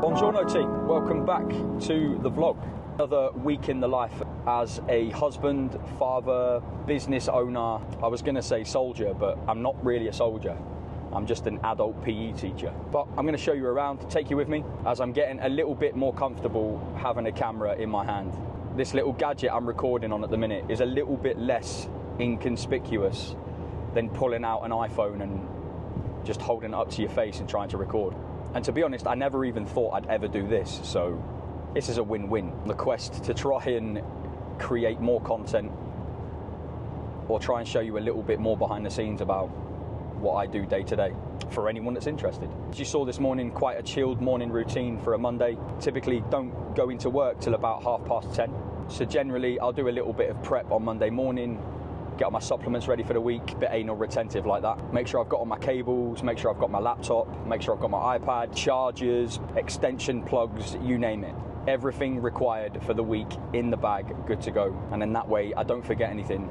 Buongiorno team, welcome back to the vlog. Another week in the life as a husband, father, business owner. I was going to say soldier, but I'm not really a soldier. I'm just an adult PE teacher. But I'm going to show you around, take you with me, as I'm getting a little bit more comfortable having a camera in my hand. This little gadget I'm recording on at the minute is a little bit less inconspicuous than pulling out an iPhone and just holding it up to your face and trying to record. And to be honest, I never even thought I'd ever do this, so this is a win-win. The quest to try and create more content or try and show you a little bit more behind the scenes about what I do day to day for anyone that's interested. As you saw this morning, quite a chilled morning routine for a Monday. Typically don't go into work till about 10:30. So generally I'll do a little bit of prep on Monday morning, get all my supplements ready for the week, bit anal retentive like that. Make sure I've got all my cables, make sure I've got my laptop, make sure I've got my iPad, chargers, extension plugs, you name it. Everything required for the week in the bag, good to go. And then that way I don't forget anything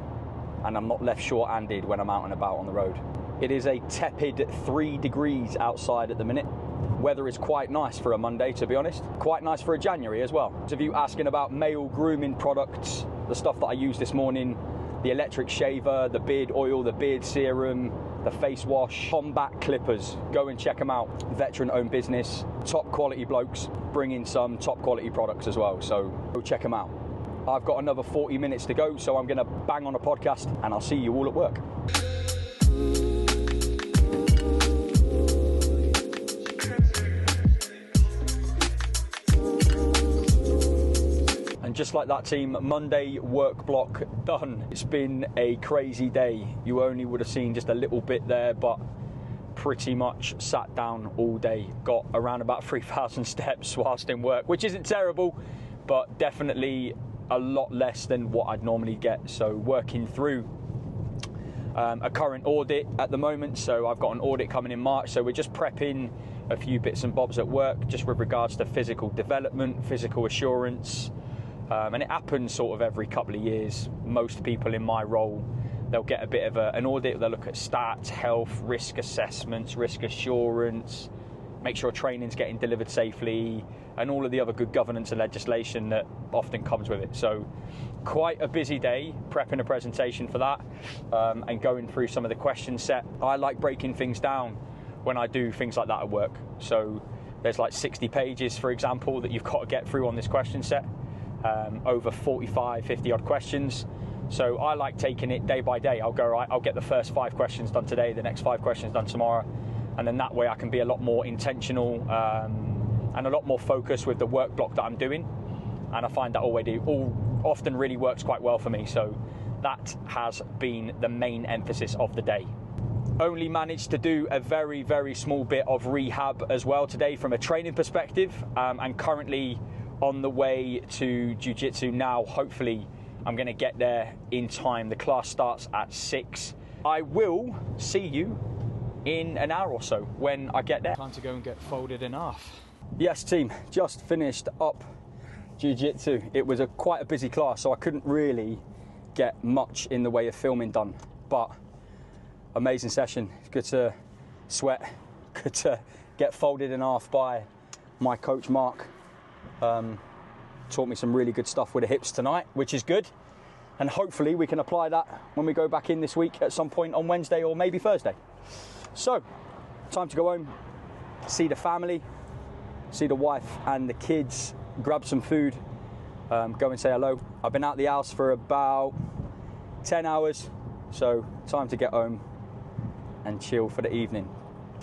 and I'm not left short-handed when I'm out and about on the road. It is a tepid 3 degrees outside at the minute. Weather is quite nice for a Monday, to be honest. Quite nice for a January as well. Those of you asking about male grooming products, the stuff that I used this morning, the electric shaver, the beard oil, the beard serum, the face wash, combat clippers, go and check them out. Veteran-owned business, top quality blokes, bring in some top quality products as well, so go check them out. I've got another 40 minutes to go, so I'm gonna bang on a podcast and I'll see you all at work. And just like that team, Monday work block done. It's been a crazy day. You only would have seen just a little bit there, but pretty much sat down all day. Got around about 3,000 steps whilst in work, which isn't terrible, but definitely a lot less than what I'd normally get. So working through a current audit at the moment. So I've got an audit coming in March. So we're just prepping a few bits and bobs at work, just with regards to physical development, physical assurance. And it happens sort of every couple of years. Most people in my role, they'll get a bit of an audit. They'll look at stats, health, risk assessments, risk assurance, make sure training's getting delivered safely, and all of the other good governance and legislation that often comes with it. So quite a busy day prepping a presentation for that, and going through some of the question set. I like breaking things down when I do things like that at work. So there's like 60 pages, for example, that you've got to get through on this question set. Over 45, 50 odd questions. So I like taking it day by day. I'll go, right, I'll get the first 5 questions done today, the next 5 questions done tomorrow. And then that way I can be a lot more intentional and a lot more focused with the work block that I'm doing. And I find that all often really works quite well for me. So that has been the main emphasis of the day. Only managed to do a very, very small bit of rehab as well today from a training perspective, and currently on the way to jiu-jitsu now. Hopefully I'm going to get there in time. The class starts at 6. I will see you in an hour or so when I get there. Time to go and get folded in half. Yes team, just finished up jiu-jitsu. It was quite a busy class, so I couldn't really get much in the way of filming done, but amazing session. It's good to sweat, good to get folded in half by my coach Mark. Taught me some really good stuff with the hips tonight, which is good, and hopefully we can apply that when we go back in this week at some point on Wednesday or maybe Thursday. So time to go home, see the family, see the wife and the kids, grab some food, go and say hello. I've been out the house for about 10 hours, so time to get home and chill for the evening.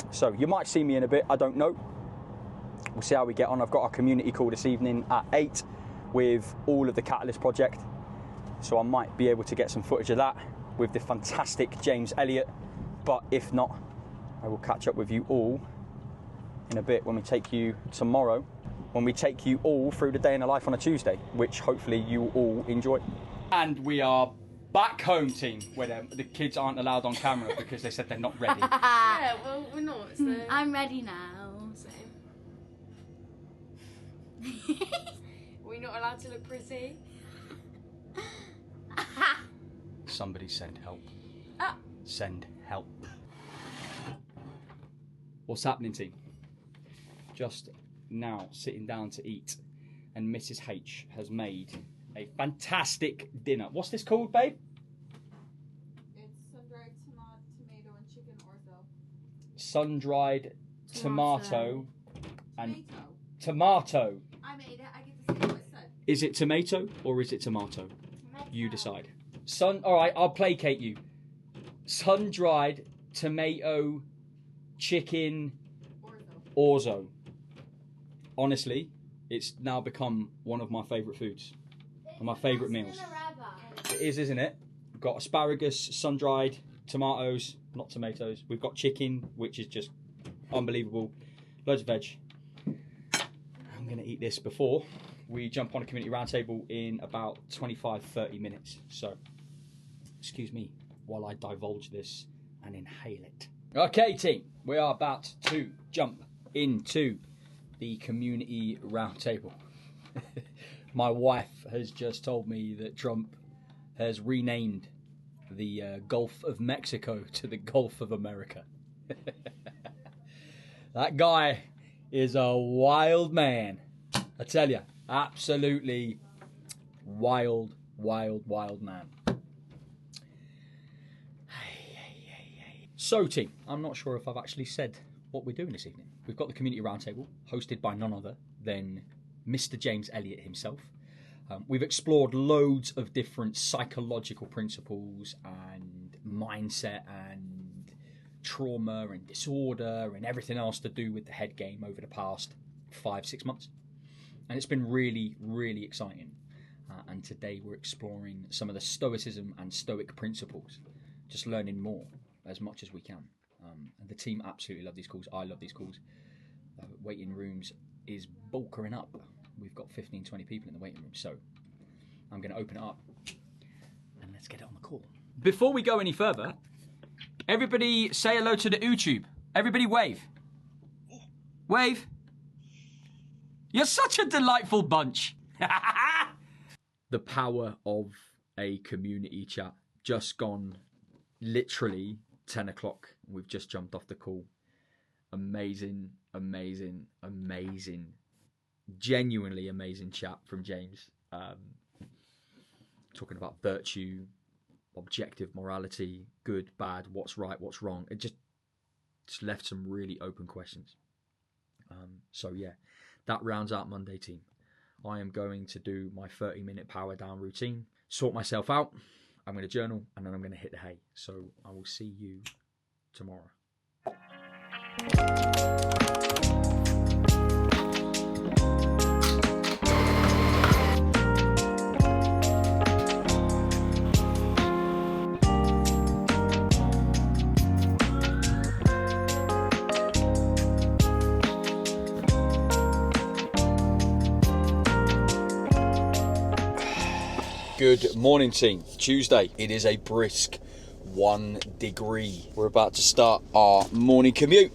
So you might see me in a bit, I don't know. We'll see how we get on. I've got our community call this evening at 8 with all of the Catalyst project. So I might be able to get some footage of that with the fantastic James Elliott. But if not, I will catch up with you all in a bit when we take you tomorrow, when we take you all through the day in the life on a Tuesday, which hopefully you all enjoy. And we are back home, team, where the kids aren't allowed on camera because they said they're not ready. Yeah, well, we're not, so... I'm ready now. So. We're not allowed to look pretty. Somebody send help. Ah. Send help. What's happening, team? Just now sitting down to eat, and Mrs. H has made a fantastic dinner. What's this called, babe? It's sun-dried tomato and chicken orzo. Sun-dried tomato and Tomato. tomato. I made it. I get to say what it said. Is it tomato or is it tomato? Tomato. You decide. All right, I'll placate you. Sun-dried tomato chicken orzo. Honestly, it's now become one of my favourite foods and my favourite meals. It is, isn't it? We've got asparagus, sun-dried, tomatoes, not tomatoes. We've got chicken, which is just unbelievable. Loads of veg. I'm going to eat this before we jump on a community roundtable in about 25-30 minutes. So, excuse me while I divulge this and inhale it. Okay, team, we are about to jump into the community roundtable. My wife has just told me that Trump has renamed the Gulf of Mexico to the Gulf of America. That guy is a wild man. I tell you, absolutely wild, wild, wild man. So, team, I'm not sure if I've actually said what we're doing this evening. We've got the community roundtable, hosted by none other than Mr. James Elliott himself. We've explored loads of different psychological principles and mindset and trauma and disorder and everything else to do with the head game over the past 5-6 months. And it's been really, really exciting. And today we're exploring some of the stoicism and stoic principles, just learning more as much as we can. And the team absolutely love these calls. I love these calls. Waiting rooms is bulkering up. We've got 15-20 people in the waiting room. So I'm going to open it up and let's get it on the call. Before we go any further, everybody say hello to the YouTube. Everybody wave. Wave. You're such a delightful bunch. The power of a community chat. Just gone literally 10 o'clock. We've just jumped off the call. Amazing, amazing, amazing. Genuinely amazing chat from James. Talking about virtue, objective morality, good, bad, what's right, what's wrong. It just left some really open questions. So yeah, that rounds out Monday, team. I am going to do my 30-minute power down routine, sort myself out. I'm going to journal and then I'm going to hit the hay. So I will see you tomorrow. Good morning, team. Tuesday. It is a brisk 1 degree. We're about to start our morning commute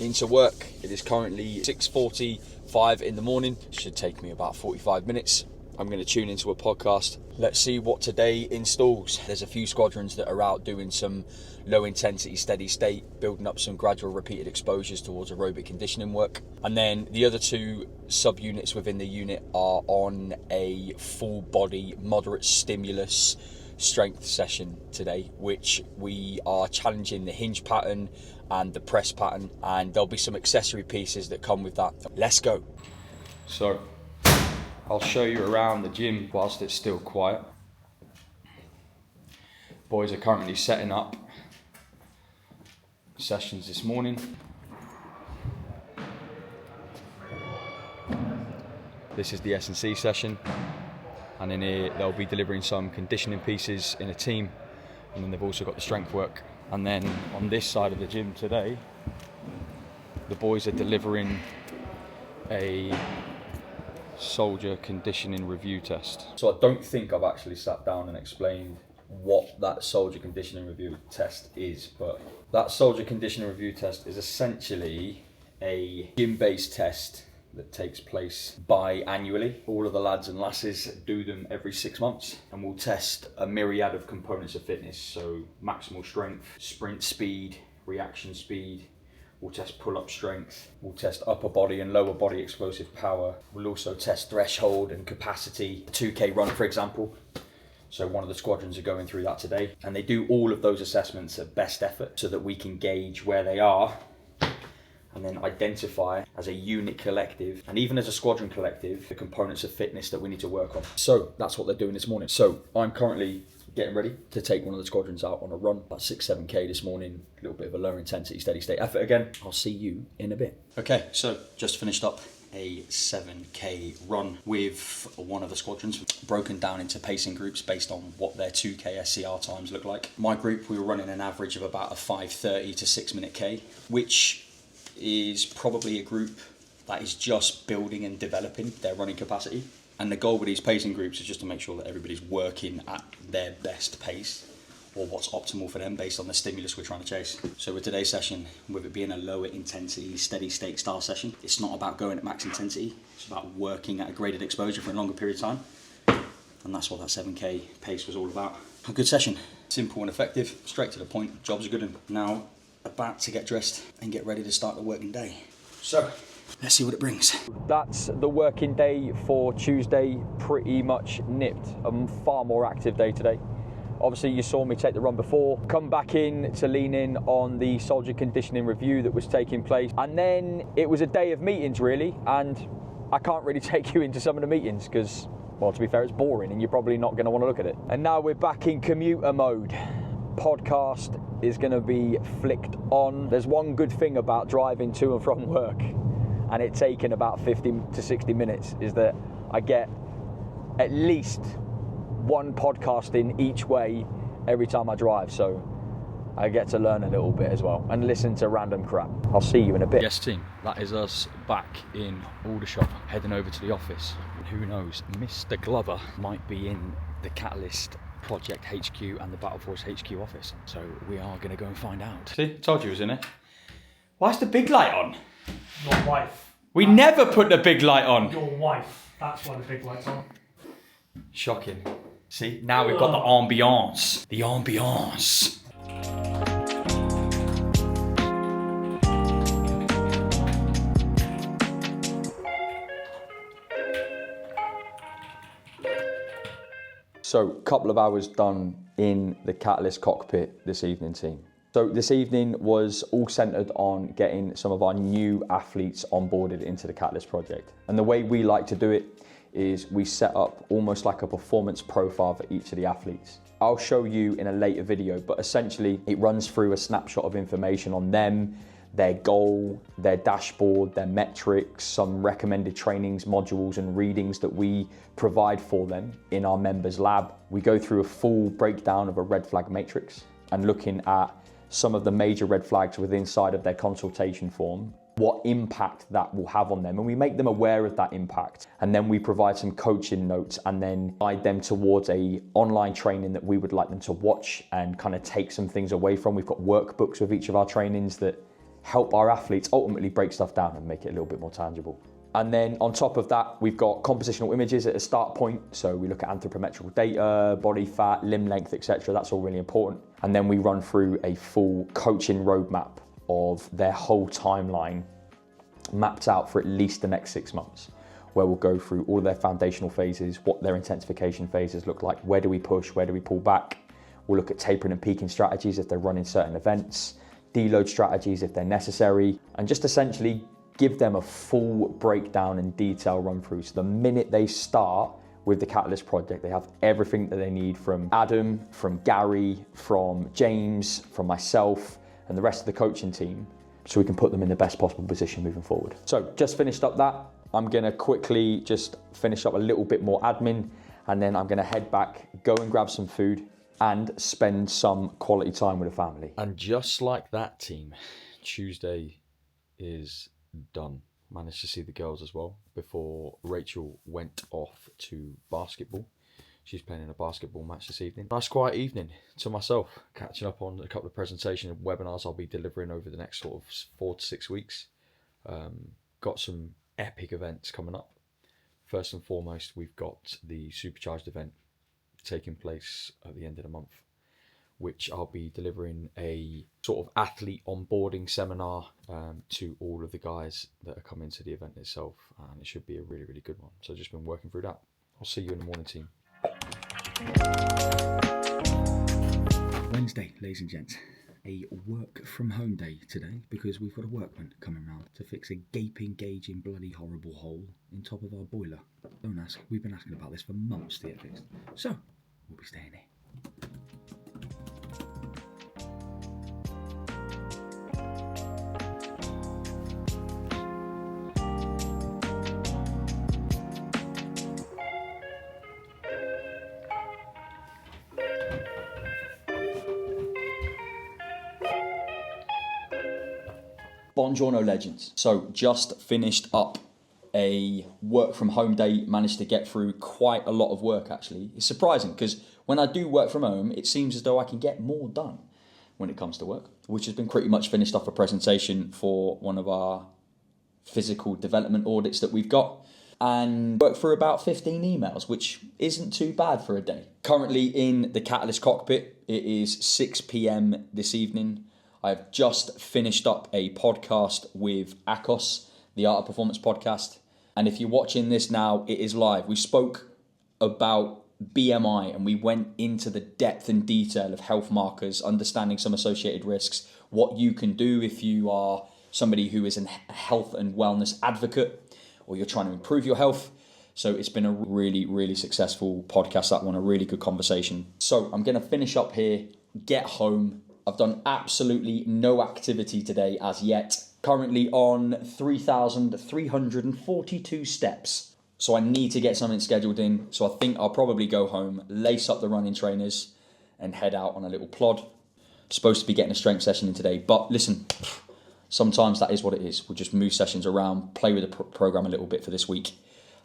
into work. It is currently 6:45 in the morning. Should take me about 45 minutes. I'm going to tune into a podcast. Let's see what today installs. There's a few squadrons that are out doing some low intensity, steady state, building up some gradual repeated exposures towards aerobic conditioning work. And then the other two subunits within the unit are on a full body, moderate stimulus strength session today, which we are challenging the hinge pattern and the press pattern. And there'll be some accessory pieces that come with that. Let's go. So I'll show you around the gym whilst it's still quiet. Boys are currently setting up sessions this morning. This is the S&C session, and in here they'll be delivering some conditioning pieces in a team, and then they've also got the strength work. And then on this side of the gym today, the boys are delivering a soldier conditioning review test. So I don't think I've actually sat down and explained what that soldier conditioning review test is, but that soldier conditioning review test is essentially a gym-based test that takes place biannually. All of the lads and lasses do them every 6 months, and we'll test a myriad of components of fitness. So maximal strength, sprint speed, reaction speed, We'll test pull-up strength. We'll test upper body and lower body explosive power. We'll also test threshold and capacity, 2K run, for example. So one of the squadrons are going through that today. And they do all of those assessments at best effort so that we can gauge where they are and then identify as a unit collective and even as a squadron collective the components of fitness that we need to work on. So that's what they're doing this morning. So I'm currently getting ready to take one of the squadrons out on a run, about 6-7k this morning, a little bit of a lower intensity steady state effort again. I'll see you in a bit. Okay, so just finished up a 7k run with one of the squadrons, broken down into pacing groups based on what their 2k SCR times look like. My group, we were running an average of about a 5:30 to 6 minute k, which is probably a group that is just building and developing their running capacity. And the goal with these pacing groups is just to make sure that everybody's working at their best pace or what's optimal for them based on the stimulus we're trying to chase. So with today's session, with it being a lower intensity, steady state style session, it's not about going at max intensity, it's about working at a graded exposure for a longer period of time. And that's what that 7k pace was all about. A good session, simple and effective, straight to the point, job's a good one. Now, about to get dressed and get ready to start the working day. So, let's see what it brings. That's the working day for Tuesday, pretty much nipped. A far more active day today. Obviously you saw me take the run before, come back in to lean in on the soldier conditioning review that was taking place. And then it was a day of meetings really, and I can't really take you into some of the meetings because, well, to be fair, it's boring and you're probably not going to want to look at it. And now we're back in commuter mode. Podcast is going to be flicked on. There's one good thing about driving to and from work and it taking about 50 to 60 minutes is that I get at least one podcast in each way every time I drive, so I get to learn a little bit as well and listen to random crap. I'll see you in a bit. Yes team, that is us back in Aldershot, heading over to the office. Who knows, Mr. Glover might be in the Catalyst Project HQ and the Battle Force HQ office, so we are going to go and find out. See, told you he was in it. Why's the big light on? Your wife. We never put the big light on. Your wife. That's why the big light's on. Shocking. See, now we've got the ambiance. The ambiance. So, a couple of hours done in the Catalyst cockpit this evening, team. So this evening was all centered on getting some of our new athletes onboarded into the Catalyst project. And the way we like to do it is we set up almost like a performance profile for each of the athletes. I'll show you in a later video, but essentially it runs through a snapshot of information on them, their goal, their dashboard, their metrics, some recommended trainings, modules and readings that we provide for them in our members lab. We go through a full breakdown of a red flag matrix and looking at some of the major red flags within inside of their consultation form, what impact that will have on them, and we make them aware of that impact. And then we provide some coaching notes and then guide them towards a online training that we would like them to watch and kind of take some things away from. We've got workbooks with each of our trainings that help our athletes ultimately break stuff down and make it a little bit more tangible. And then on top of that, we've got compositional images at a start point. So we look at anthropometrical data, body fat, limb length, etc. That's all really important. And then we run through a full coaching roadmap of their whole timeline mapped out for at least the next 6 months, where we'll go through all of their foundational phases, what their intensification phases look like, where do we push, where do we pull back. We'll look at tapering and peaking strategies if they're running certain events, deload strategies if they're necessary, and just essentially give them a full breakdown and detail run through. So the minute they start with the Catalyst project, they have everything that they need from Adam, from Gary, from James, from myself, and the rest of the coaching team, so we can put them in the best possible position moving forward. So just finished up that. I'm gonna quickly just finish up a little bit more admin, and then I'm gonna head back, go and grab some food, and spend some quality time with the family. And just like that, team, Tuesday is done. Managed to see the girls as well before Rachel went off to basketball. She's playing in a basketball match this evening. Nice quiet evening to myself, catching up on a couple of presentation and webinars I'll be delivering over the next sort of 4 to 6 weeks. Got some epic events coming up. First and foremost, we've got the Supercharged event taking place at the end of the month, which I'll be delivering a sort of athlete onboarding seminar to all of the guys that are coming to the event itself, and it should be a really, really good one. So I've just been working through that. I'll see you in the morning, team. Wednesday, ladies and gents. A work from home day today because we've got a workman coming round to fix a gaping, gauging, bloody horrible hole in top of our boiler. Don't ask, we've been asking about this for months to get fixed. So, we'll be staying here. Buongiorno legends. So just finished up a work from home day, managed to get through quite a lot of work actually. It's surprising because when I do work from home, it seems as though I can get more done when it comes to work, which has been pretty much finished off a presentation for one of our physical development audits that we've got, and worked through about 15 emails, which isn't too bad for a day. Currently in the Catalyst cockpit, it is 6 p.m. this evening. I've just finished up a podcast with Akos, the Art of Performance podcast. And if you're watching this now, it is live. We spoke about BMI and we went into the depth and detail of health markers, understanding some associated risks, what you can do if you are somebody who is a health and wellness advocate or you're trying to improve your health. So it's been a really, really successful podcast, that one, a really good conversation. So I'm going to finish up here, get home. I've done absolutely no activity today as yet. Currently on 3,342 steps. So I need to get something scheduled in. So I think I'll probably go home, lace up the running trainers and head out on a little plod. Supposed to be getting a strength session in today. But listen, sometimes that is what it is. We'll just move sessions around, play with the program a little bit for this week,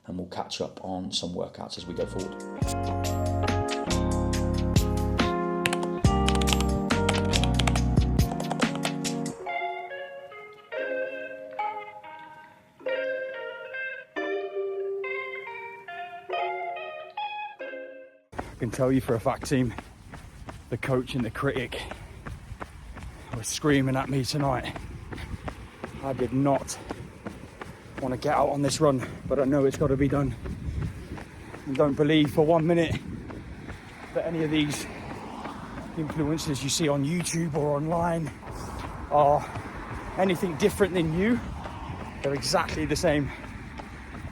and we'll catch up on some workouts as we go forward. I can tell you for a fact, team, the coach and the critic were screaming at me tonight. I did not want to get out on this run, but I know it's got to be done. And don't believe for 1 minute that any of these influencers you see on YouTube or online are anything different than you. They're exactly the same.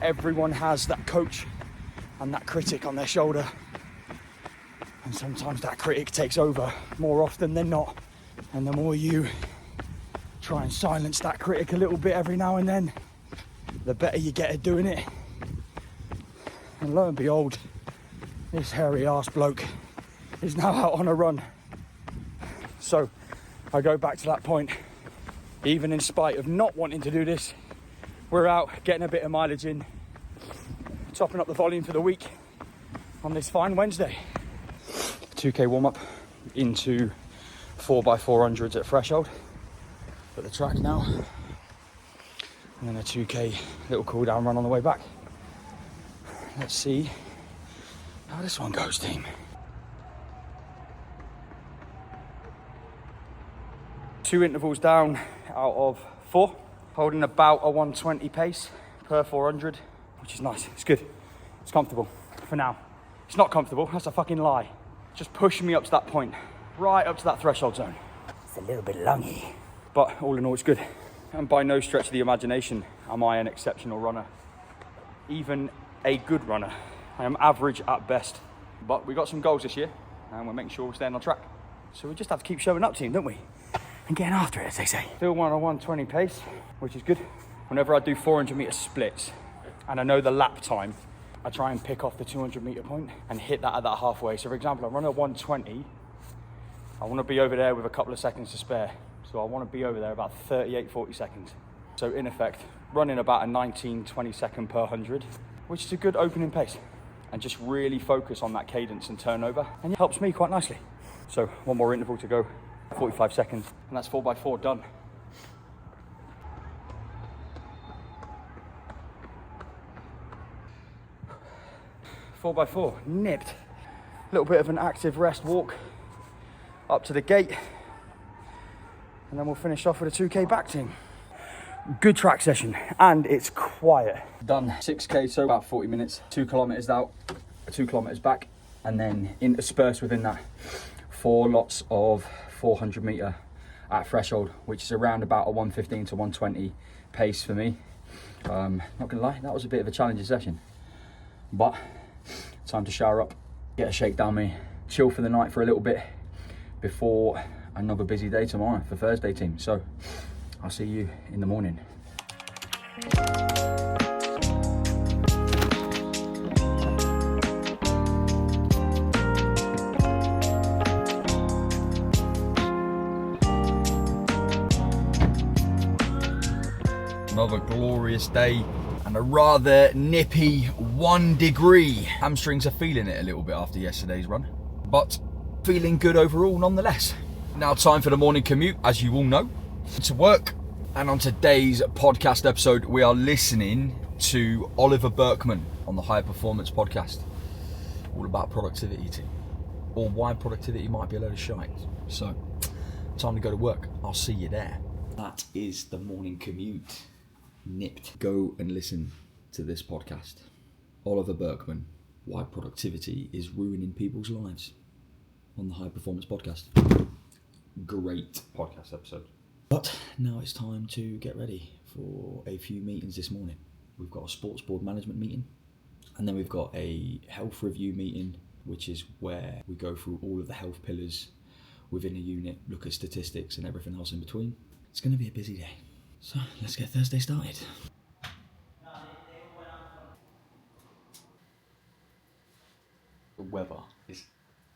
Everyone has that coach and that critic on their shoulder. And sometimes that critic takes over more often than not. And the more you try and silence that critic a little bit every now and then, the better you get at doing it. And lo and behold, this hairy ass bloke is now out on a run. So I go back to that point. Even in spite of not wanting to do this, we're out getting a bit of mileage in, topping up the volume for the week on this fine Wednesday. 2k warm-up into 4x400s at threshold at the track now, and then a 2k little cool down run on the way back. Let's see how this one goes, team. 2 intervals down out of 4, holding about a 120 pace per 400, which is nice. It's good, it's comfortable for now. It's not comfortable, that's a fucking lie. Just pushing me up to that point, right up to that threshold zone. It's a little bit lungy, but all in all it's good. And by no stretch of the imagination am I an exceptional runner, even a good runner. I am average at best, but we got some goals this year and we're making sure we're staying on track. So we just have to keep showing up, team, don't we? And getting after it, as they say. Still on a 120 pace, which is good. Whenever I do 400 meter splits and I know the lap time, I try and pick off the 200 meter point and hit that at that halfway. So for example, I run a 120, I want to be over there with a couple of seconds to spare. So I want to be over there about 38, 40 seconds. So in effect, running about a 19, 20 second per 100, which is a good opening pace. And just really focus on that cadence and turnover. And it helps me quite nicely. So one more interval to go, 45 seconds, and that's 4x4 done. Four by four, nipped. A little bit of an active rest walk up to the gate, and then we'll finish off with a 2K back team. Good track session, and it's quiet. Done 6K, so about 40 minutes, 2 kilometers out, 2 kilometers back, and then interspersed within that 4 lots of 400 meter at threshold, which is around about a 115 to 120 pace for me. Not gonna lie, that was a bit of a challenging session, but time to shower up, get a shake down me, chill for the night for a little bit before another busy day tomorrow for Thursday team. So I'll see you in the morning. Another glorious day and a rather nippy 1 degree. Hamstrings are feeling it a little bit after yesterday's run, but feeling good overall nonetheless. Now time for the morning commute, as you all know, to work. And on today's podcast episode, we are listening to Oliver Burkeman on the High Performance Podcast, all about productivity team, or why productivity might be a load of shite. So time to go to work. I'll see you there. That is the morning commute. Nipped. Go and listen to this podcast. Oliver Burkeman, Why Productivity is Ruining People's Lives, on the High Performance Podcast. Great podcast episode. But now it's time to get ready for a few meetings this morning. We've got a sports board management meeting, and then we've got a health review meeting, which is where we go through all of the health pillars within a unit, look at statistics and everything else in between. It's going to be a busy day. So let's get Thursday started. The weather is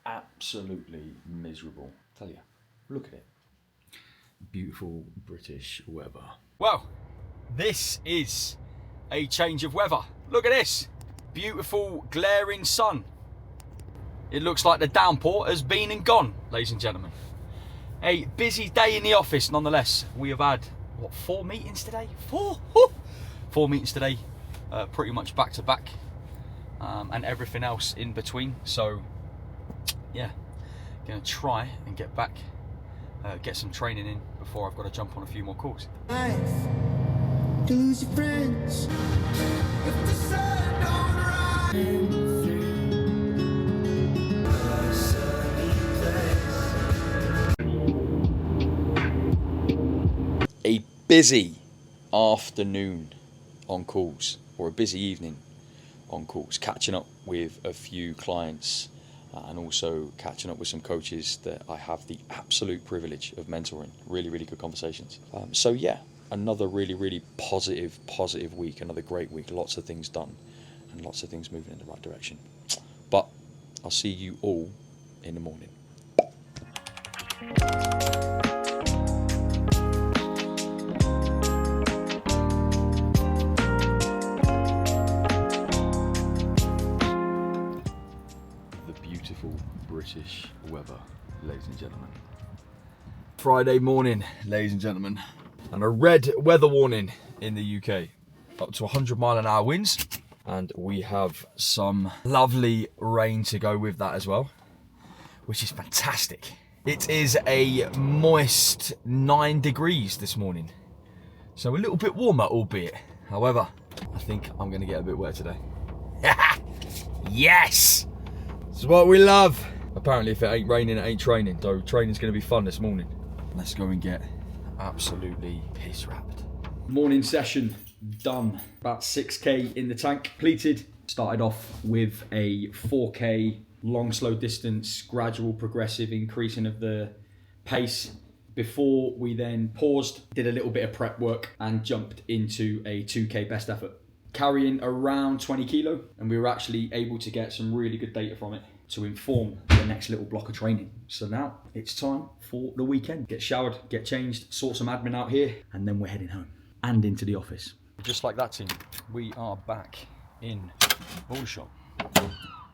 absolutely miserable. I tell you, look at it. Beautiful British weather. Well, this is a change of weather. Look at this. Beautiful glaring sun. It looks like the downpour has been and gone, ladies and gentlemen. A busy day in the office nonetheless. We have had 4 meetings today? 4 meetings today, pretty much back to back, and everything else in between. So yeah, gonna try and get back, get some training in before I've got to jump on a few more calls. To lose your friends if the sun don't rise. A busy afternoon on calls, or a busy evening on calls, catching up with a few clients and also catching up with some coaches that I have the absolute privilege of mentoring. Really, really good conversations. So yeah, another really positive week, another great week, lots of things done and lots of things moving in the right direction. But I'll see you all in the morning. British weather, ladies and gentlemen. Friday morning, ladies and gentlemen, and a red weather warning in the UK, up to 100-mile-an-hour winds, and we have some lovely rain to go with that as well, which is fantastic. It is a moist 9 degrees this morning, so a little bit warmer, albeit. However, I think I'm going to get a bit wet today. Yes! This is what we love. Apparently if it ain't raining, it ain't training. So training's going to be fun this morning. Let's go and get absolutely piss wrapped. Morning session done. About 6K in the tank completed. Started off with a 4K long slow distance, gradual progressive increasing of the pace before we then paused, did a little bit of prep work and jumped into a 2K best effort. Carrying around 20 kilo, and we were actually able to get some really good data from it to inform the next little block of training. So now it's time for the weekend. Get showered, get changed, sort some admin out here, and then we're heading home and into the office. Just like that, team, we are back in the shop.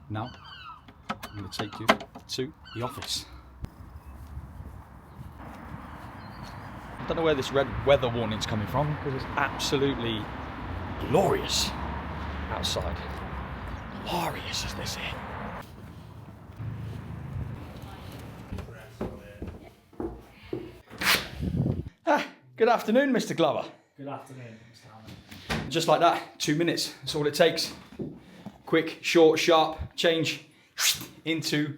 Now, I'm going to take you to the office. I don't know where this red weather warning's coming from, because it's absolutely glorious outside. Glorious, as they say. Good afternoon, Mr. Glover. Good afternoon, Mr. Hammond. Just like that, 2 minutes. That's all it takes. Quick, short, sharp change into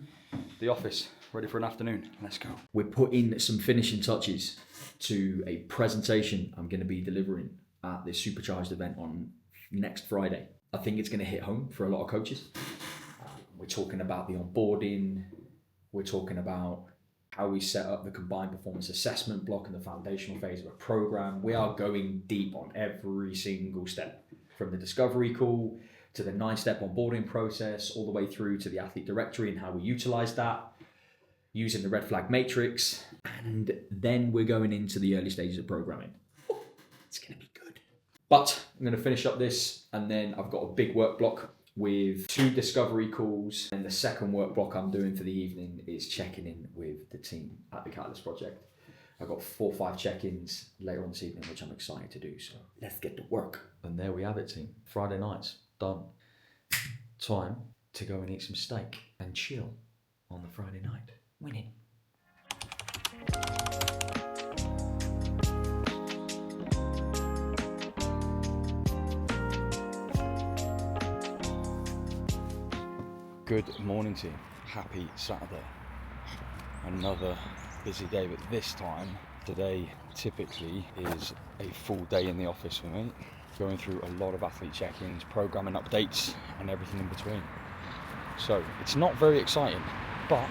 the office. Ready for an afternoon. Let's go. We're putting some finishing touches to a presentation I'm going to be delivering at this Supercharged event on next Friday. I think it's going to hit home for a lot of coaches. We're talking about the onboarding. We're talking about how we set up the combined performance assessment block in the foundational phase of a program. We are going deep on every single step, from the discovery call to the 9-step onboarding process, all the way through to the athlete directory and how we utilize that, using the red flag matrix. And then we're going into the early stages of programming. It's going to be good. But I'm going to finish up this, and then I've got a big work block with 2 discovery calls, and the second work block I'm doing for the evening is checking in with the team at the Catalyst Project. I've got 4 or 5 check-ins later on this evening, which I'm excited to do, so let's get to work. And there we have it, team. Friday nights, done. Time to go and eat some steak and chill on the Friday night. Winning. Good morning to you. Happy Saturday. Another busy day, but this time, today typically is a full day in the office for me. Going through a lot of athlete check-ins, programming updates, and everything in between. So it's not very exciting, but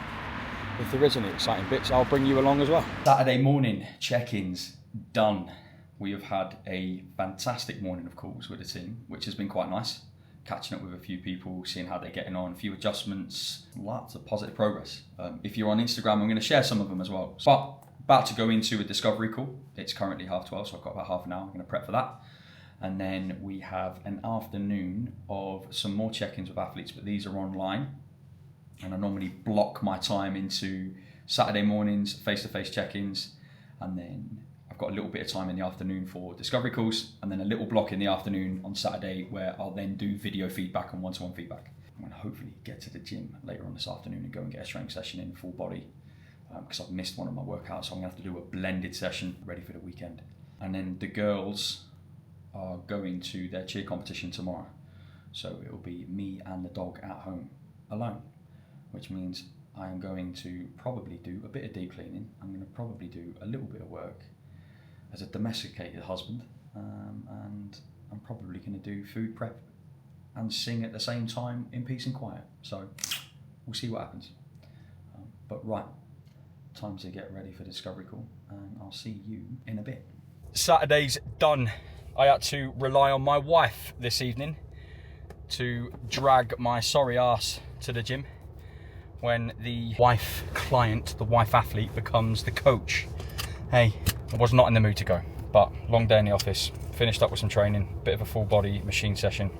if there is any exciting bits, I'll bring you along as well. Saturday morning check-ins done. We have had a fantastic morning of calls with the team, which has been quite nice. Catching up with a few people, seeing how they're getting on, a few adjustments, lots of positive progress. If you're on Instagram, I'm going to share some of them as well. But about to go into a discovery call. It's currently 12:30, so I've got about half an hour. I'm going to prep for that. And then we have an afternoon of some more check-ins with athletes, but these are online. And I normally block my time into Saturday mornings, face-to-face check-ins, and then I've got a little bit of time in the afternoon for discovery calls, and then a little block in the afternoon on Saturday where I'll then do video feedback and one-to-one feedback. I'm going to hopefully get to the gym later on this afternoon and go and get a strength session in full body, because I've missed one of my workouts, so I'm going to have to do a blended session ready for the weekend. And then the girls are going to their cheer competition tomorrow, so it'll be me and the dog at home alone, which means I am going to probably do a bit of deep cleaning. I'm going to probably do a little bit of work as a domesticated husband, and I'm probably going to do food prep and sing at the same time in peace and quiet. So we'll see what happens. But right, time to get ready for discovery call, and I'll see you in a bit. Saturday's done. I had to rely on my wife this evening to drag my sorry ass to the gym when the wife client, the wife athlete, becomes the coach. Hey, I was not in the mood to go, but long day in the office, finished up with some training, bit of a full body machine session.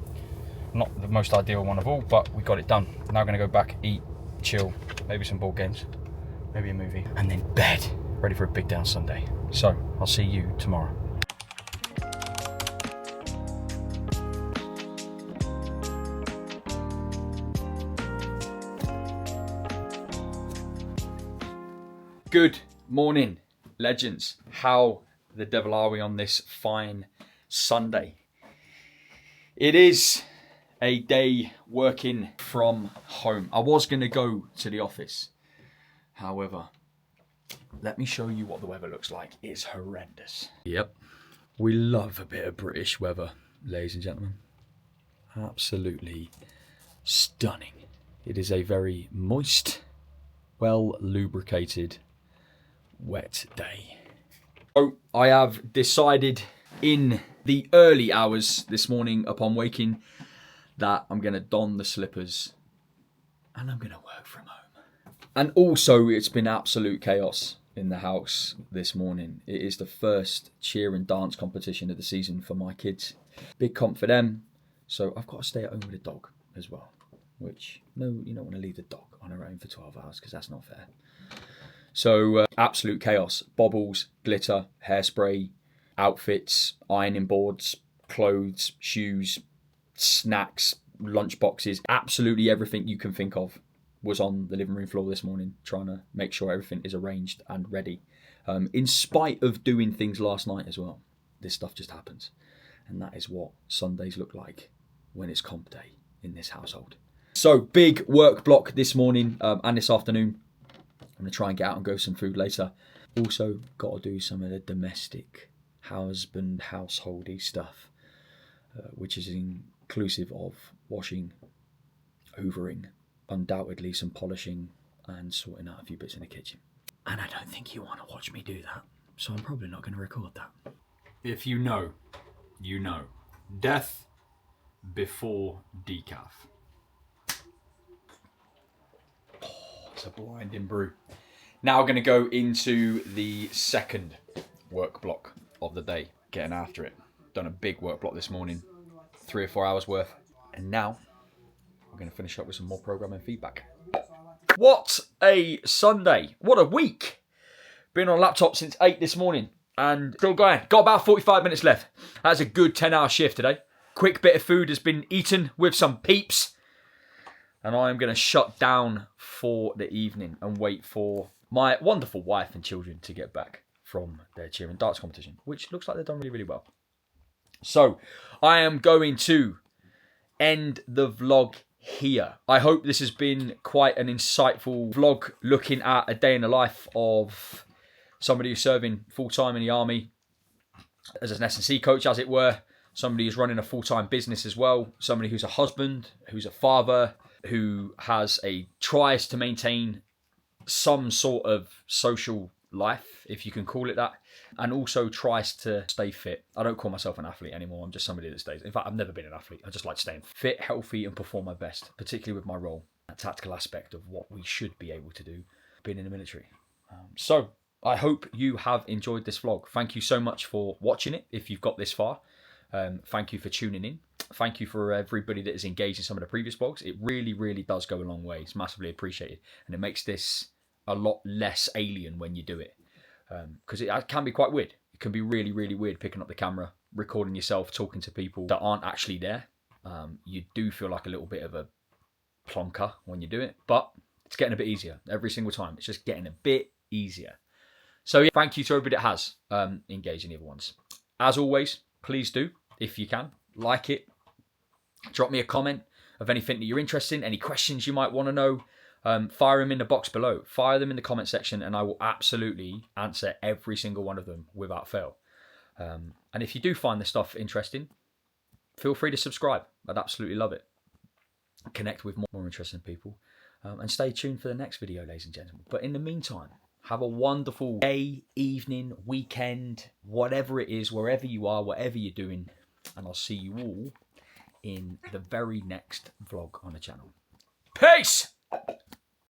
Not the most ideal one of all, but we got it done. Now I'm gonna go back, eat, chill, maybe some board games, maybe a movie, and then bed, ready for a big day on Sunday. So I'll see you tomorrow. Good morning, legends. How the devil are we on this fine Sunday? It is a day working from home. I was going to go to the office. However, let me show you what the weather looks like. It's horrendous. Yep. We love a bit of British weather, ladies and gentlemen. Absolutely stunning. It is a very moist, well lubricated, wet day. So I have decided in the early hours this morning upon waking that I'm going to don the slippers and I'm going to work from home. And also it's been absolute chaos in the house this morning. It is the first cheer and dance competition of the season for my kids. Big comp for them. So I've got to stay at home with a dog as well, which, no, you don't want to leave the dog on her own for 12 hours because that's not fair. So absolute chaos. Bobbles, glitter, hairspray, outfits, ironing boards, clothes, shoes, snacks, lunch boxes, absolutely everything you can think of was on the living room floor this morning, trying to make sure everything is arranged and ready. In spite of doing things last night as well, this stuff just happens. And that is what Sundays look like when it's comp day in this household. So big work block this morning and this afternoon. I'm going to try and get out and go some food later. Also got to do some of the domestic householdy stuff, which is inclusive of washing, hoovering, undoubtedly some polishing and sorting out a few bits in the kitchen. And I don't think you want to watch me do that, so I'm probably not going to record that. If you know, you know. Death before decaf. Oh, it's a blinding brew. Now we're going to go into the second work block of the day, getting after it. Done a big work block this morning, 3 or 4 hours worth. And now we're going to finish up with some more programming feedback. What a Sunday. What a week. Been on a laptop since 8 this morning and still going. Got about 45 minutes left. That's a good 10-hour shift today. Quick bit of food has been eaten with some peeps. And I'm going to shut down for the evening and wait for my wonderful wife and children to get back from their cheer and darts competition, which looks like they've done really, really well. So I am going to end the vlog here. I hope this has been quite an insightful vlog looking at a day in the life of somebody who's serving full-time in the army as an S&C coach, as it were. Somebody who's running a full-time business as well. Somebody who's a husband, who's a father, who tries to maintain some sort of social life, if you can call it that, and also tries to stay fit. I don't call myself an athlete anymore. I'm just somebody that stays. In fact, I've never been an athlete. I just like staying fit, healthy, and perform my best, particularly with my role, that tactical aspect of what we should be able to do being in the military. So I hope you have enjoyed this vlog. Thank you so much for watching it if you've got this far. Thank you for tuning in. Thank you for everybody that is engaged in some of the previous vlogs. It really, really does go a long way. It's massively appreciated. And it makes this a lot less alien when you do it. Because it can be quite weird. It can be really, really weird picking up the camera, recording yourself, talking to people that aren't actually there. You do feel like a little bit of a plonker when you do it. But it's getting a bit easier every single time. It's just getting a bit easier. So yeah, thank you to everybody that has engaged in the other ones. As always, please do, if you can, like it. Drop me a comment of anything that you're interested in, any questions you might want to know. Fire them in the box below. Fire them in the comment section and I will absolutely answer every single one of them without fail. And if you do find this stuff interesting, feel free to subscribe. I'd absolutely love it. Connect with more interesting people. And stay tuned for the next video, ladies and gentlemen. But in the meantime, have a wonderful day, evening, weekend, whatever it is, wherever you are, whatever you're doing. And I'll see you all in the very next vlog on the channel. Peace!